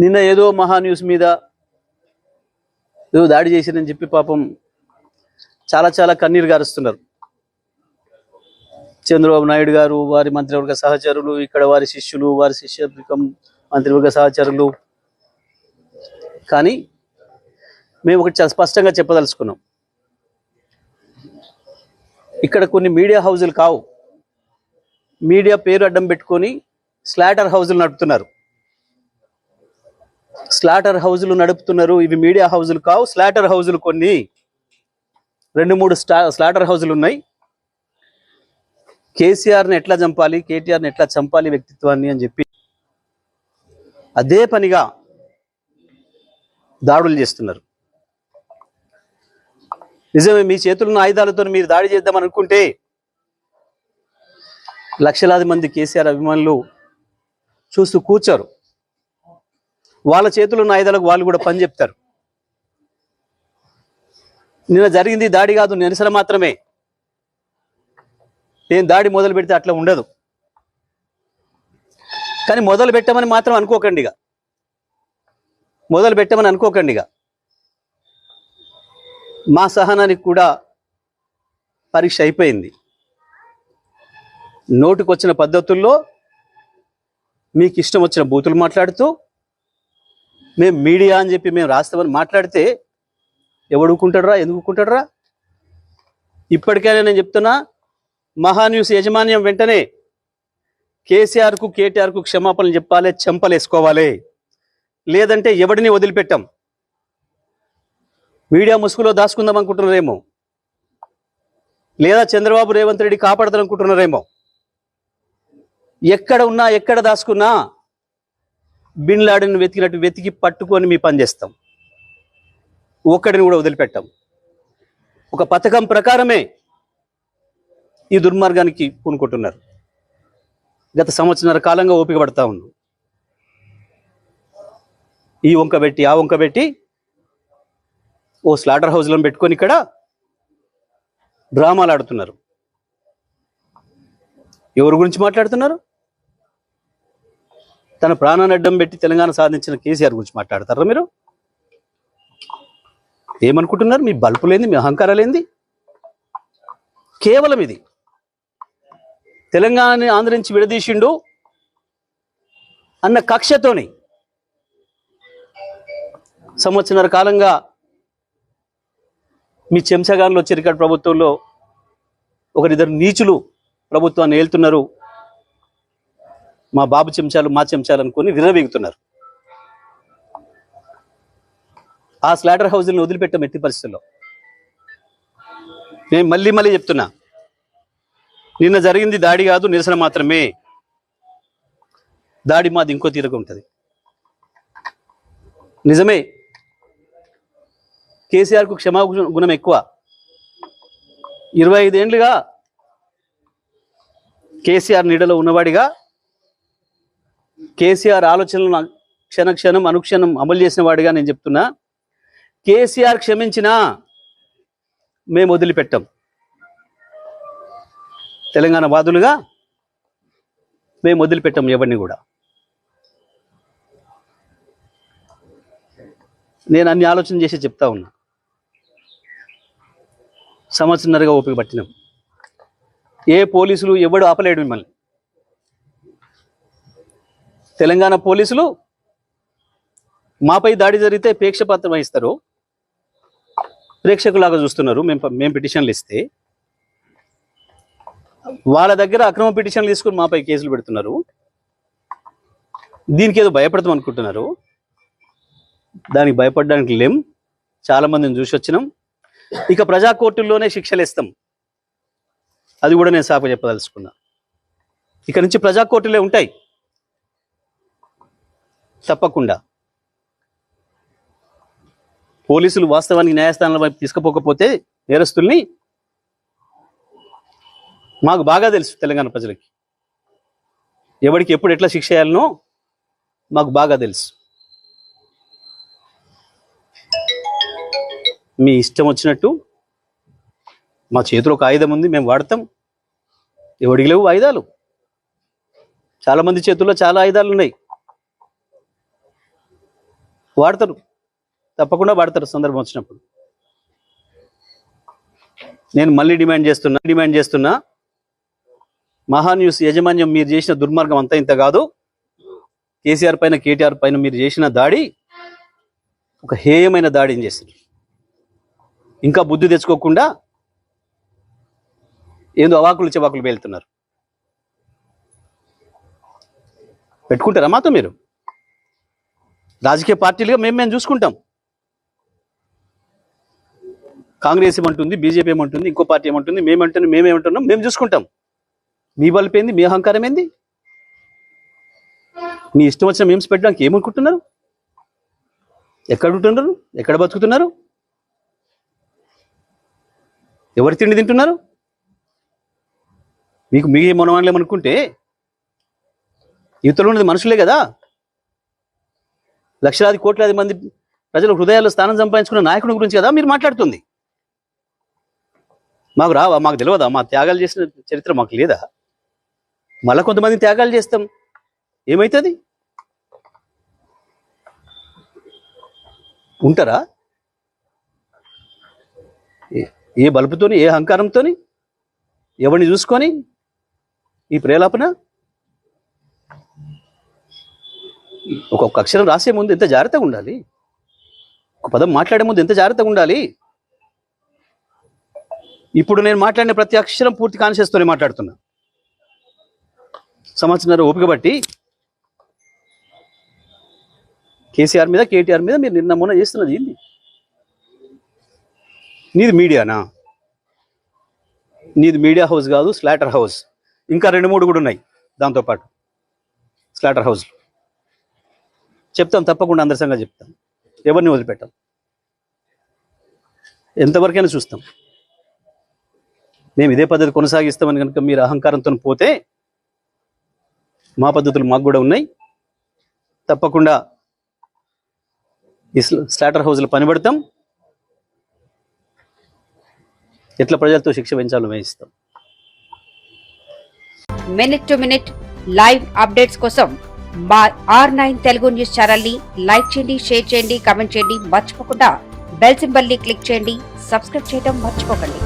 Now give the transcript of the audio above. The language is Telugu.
నిన్న ఏదో మహా న్యూస్ మీద ఏదో దాడి చేసిరని చెప్పి పాపం చాలా చాలా కన్నీరు గారుస్తున్నారు. చంద్రబాబు నాయుడు గారు, వారి మంత్రివర్గ సహచరులు, ఇక్కడ వారి శిష్యులు, వారి శిష్యవర్గం మంత్రివర్గ సహచరులు. కానీ మేము ఒకటి చాలా స్పష్టంగా చెప్పదలుచుకున్నాం. ఇక్కడ కొన్ని మీడియా హౌజులు కావు, మీడియా పేరు అడ్డం పెట్టుకొని స్లాటర్ హౌజులు నడుపుతున్నారు. స్లాటర్ హౌజులు నడుపుతున్నారు. ఇవి మీడియా హౌజులు కావు, స్లాటర్ హౌజులు. కొన్ని 2-3 స్లాటర్ హౌజులు ఉన్నాయి. కేసీఆర్ని ఎట్లా చంపాలి, కేటీఆర్ని ఎట్లా చంపాలి వ్యక్తిత్వాన్ని అని చెప్పి అదే పనిగా దాడులు చేస్తున్నారు. నిజమే, మీ చేతుల్లో ఆయుధాలతో మీరు దాడి చేద్దామని అనుకుంటే లక్షలాది మంది కేసీఆర్ అభిమానులు చూస్తూ కూర్చోరు. వాళ్ళ చేతుల్లో ఉన్న ఆయుధాలకు వాళ్ళు కూడా పని చెప్తారు. నిన్న జరిగింది దాడి కాదు, నిరసన మాత్రమే. నేను దాడి మొదలు పెడితే అట్లా ఉండదు. కానీ మొదలు పెట్టమని మాత్రం అనుకోకండిగా, మొదలు పెట్టమని అనుకోకండిగా. మా సహనానికి కూడా పరీక్ష అయిపోయింది. నోటికొచ్చిన పద్ధతుల్లో మీకు ఇష్టం వచ్చిన బూతులు మాట్లాడుతూ మేము మీడియా అని చెప్పి మేము రాస్తామని మాట్లాడితే ఎవడు ఊరుకుంటాడురా, ఎందుకు ఊరుకుంటాడురా? ఇప్పటికైనా నేను చెప్తున్నా, మహాన్యూస్ యాజమాన్యం వెంటనే కేసీఆర్కు కేటీఆర్కు క్షమాపణలు చెప్పాలి, చెంపలేసుకోవాలి. లేదంటే ఎవడిని వదిలిపెట్టాం. మీడియా ముసుగులో దాచుకుందాం అనుకుంటున్నారేమో, లేదా చంద్రబాబు రేవంత్ రెడ్డి కాపాడతారనుకుంటున్నారేమో. ఎక్కడ ఉన్నా, ఎక్కడ దాచుకున్నా బిన్ లాడెన్ వెతికినట్టు వెతికి పట్టుకొని మీ పని చేస్తాం. ఒక్కడిని కూడా వదిలిపెట్టాం. ఒక పథకం ప్రకారమే ఈ దుర్మార్గానికి పూనుకుంటున్నారు. గత సంవత్సరాల కాలంగా ఓపిక పడతా ఉన్నాం. ఈ వంక పెట్టి ఆ వంక పెట్టి ఓ స్లాటర్ హౌస్లను పెట్టుకొని ఇక్కడ డ్రామాలు ఆడుతున్నారు. ఎవరి గురించి మాట్లాడుతున్నారు? తన ప్రాణాన్ని అడ్డం పెట్టి తెలంగాణ సాధించిన కేసీఆర్ గురించి మాట్లాడతారా మీరు? ఏమనుకుంటున్నారు? మీ బల్పులేంది, మీ అహంకారాలేంది? కేవలం ఇది తెలంగాణని ఆంధ్ర నుంచి విడదీసిండు అన్న కక్షతోని సంవత్సరాల కాలంగా మీ చెంచగాన్లు వచ్చారు. ఇక్కడ ప్రభుత్వంలో ఒకరిద్దరు నీచులు ప్రభుత్వాన్ని ఏలుతున్నారు. మా బాబు చెంచాలు, మా చెంచాలు అనుకుని విర్రవీగుతున్నారు. ఆ స్లాటర్ హౌస్ని వదిలిపెట్టాం ఎట్టి పరిస్థితుల్లో. నేను మళ్ళీ మళ్ళీ చెప్తున్నా, నిన్న జరిగింది దాడి కాదు, నిరసన మాత్రమే. దాడి మాది ఇంకో తీరుగా ఉంటుంది. నిజమే, కేసీఆర్కు క్షమాగుణం ఎక్కువ. 25 ఏళ్ళుగా కేసీఆర్ నీడలో ఉన్నవాడిగా, కేసీఆర్ ఆలోచనలను క్షణక్షణం అనుక్షణం అమలు చేసిన వాడిగా నేను చెప్తున్నా, కేసీఆర్ క్షమించినా మేము వదిలిపెట్టాం. తెలంగాణ వాదులుగా మేము వదిలిపెట్టాం ఎవరిని కూడా. నేను అన్ని ఆలోచన చేసి చెప్తా ఉన్నా. సంవత్సరంన్నరగా ఓపిక పట్టినాం. ఏ పోలీసులు ఎవడు ఆపలేడు మిమ్మల్ని. తెలంగాణ పోలీసులు మాపై దాడి జరిగితే ప్రేక్షపాత్రం వహిస్తారు, ప్రేక్షకులాగా చూస్తున్నారు. మేము పిటిషన్లు ఇస్తే వాళ్ళ దగ్గర అక్రమ పిటిషన్లు తీసుకుని మాపై కేసులు పెడుతున్నారు. దీనికి ఏదో భయపడతాం అనుకుంటున్నారు. దానికి భయపడడానికి లేం. చాలా మందిని చూసి వచ్చినాం. ఇక ప్రజా కోర్టుల్లోనే శిక్షలు ఇస్తాం. అది కూడా నేను సాప చెప్పదలుచుకున్నా. ఇక నుంచి ప్రజా కోర్టులే ఉంటాయి తప్పకుండా. పోలీసులు వాస్తవానికి న్యాయస్థానాల వైపు తీసుకుపోకపోతే నేరస్తుల్ని మాకు బాగా తెలుసు. తెలంగాణ ప్రజలకి ఎవరికి ఎప్పుడు ఎట్లా శిక్ష చేయాలనో మాకు బాగా తెలుసు. మీ ఇష్టం వచ్చినట్టు, మా చేతిలో ఒక ఆయుధం ఉంది, మేము వాడతాం. ఎవడికి లేవు ఆయుధాలు? చాలామంది చేతుల్లో చాలా ఆయుధాలు ఉన్నాయి. వాడతారు, తప్పకుండా వాడతారు సందర్భం వచ్చినప్పుడు. నేను మళ్ళీ డిమాండ్ చేస్తున్నా మహాన్యూస్ యాజమాన్యం మీరు చేసిన దుర్మార్గం అంతా ఇంత కాదు. కేసీఆర్ పైన కేటీఆర్ పైన మీరు చేసిన దాడి ఒక హేయమైన దాడిని చేశారు. ఇంకా బుద్ధి తెచ్చుకోకుండా ఏందో అవాకులు చెవాకులు పేలుతున్నారు. పెట్టుకుంటారా మాతో మీరు? రాజకీయ పార్టీలుగా మేము చూసుకుంటాం. కాంగ్రెస్ ఏమంటుంది, బీజేపీ ఏమంటుంది, ఇంకో పార్టీ ఏమంటుంది, మేమేమంటున్నాం, మేము చూసుకుంటాం. మీ బలిపోయింది, మీ అహంకారం ఏంది? మీ ఇష్టం వచ్చిన మేమ్స్ పెట్టడానికి ఏమనుకుంటున్నారు? ఎక్కడ ఉంటున్నారు? ఎక్కడ బతుకుతున్నారు? ఎవరి తిండి తింటున్నారు? మీకు మీ మనవాళ్ళేమనుకుంటే యువతలో ఉన్నది మనుషులే కదా. లక్షలాది కోట్లాది మంది ప్రజల హృదయాల్లో స్థానం సంపాదించుకున్న నాయకుడి గురించి కదా మీరు మాట్లాడుతుంది. మాకు రావా? మాకు తెలియదా? మా త్యాగాలు చేసిన చరిత్ర మాకు లేదా? మళ్ళా కొంతమంది త్యాగాలు చేస్తాం, ఏమవుతుంది? ఉంటారా? ఏ బలుపుతోని, ఏ అహంకారంతోని, ఎవరిని చూసుకొని ఈ ప్రేలాపన? ఒక్కొక్క అక్షరం రాసే ముందు ఎంత జాగ్రత్తగా ఉండాలి, ఒక పదం మాట్లాడే ముందు ఎంత జాగ్రత్తగా ఉండాలి. ఇప్పుడు నేను మాట్లాడిన ప్రతి అక్షరం పూర్తి కాన్షియస్తోనే మాట్లాడుతున్నా. సంవత్సరం ఓపిక బట్టి కేసీఆర్ మీద, కేటీఆర్ మీద మీరు నిన్న మొన్న చేస్తున్నది ఏంది? నీది మీడియానా? నీది మీడియా హౌస్ కాదు, స్లాటర్ హౌస్. ఇంకా 2-3 కూడా ఉన్నాయి దాంతోపాటు స్లాటర్ హౌస్లు. చెప్తాం, తప్పకుండా అందరి సంగతి చెప్తాం. ఎవరిని వదిలిపెట్టాం, ఎంతవరకైనా చూస్తాం. మేము ఇదే పద్ధతి కొనసాగిస్తామని కనుక మీరు అహంకారంతో పోతే మా పద్ధతులు మాకు కూడా ఉన్నాయి. తప్పకుండా ఈ స్లాటర్ హౌస్లో పనిపడతాం. ఎట్లా ప్రజలతో శిక్ష పెంచాలో వేయిస్తాం. Minute to minute live updates కోసం మా R9 తెలుగు న్యూస్ ఛానల్ ని లైక్ చేయండి, షేర్ చేయండి, కామెంట్ చేయండి. మర్చిపోకుండా బెల్ సింబల్ ని క్లిక్ చేయండి. సబ్స్క్రైబ్ చేయడం మర్చిపోకండి.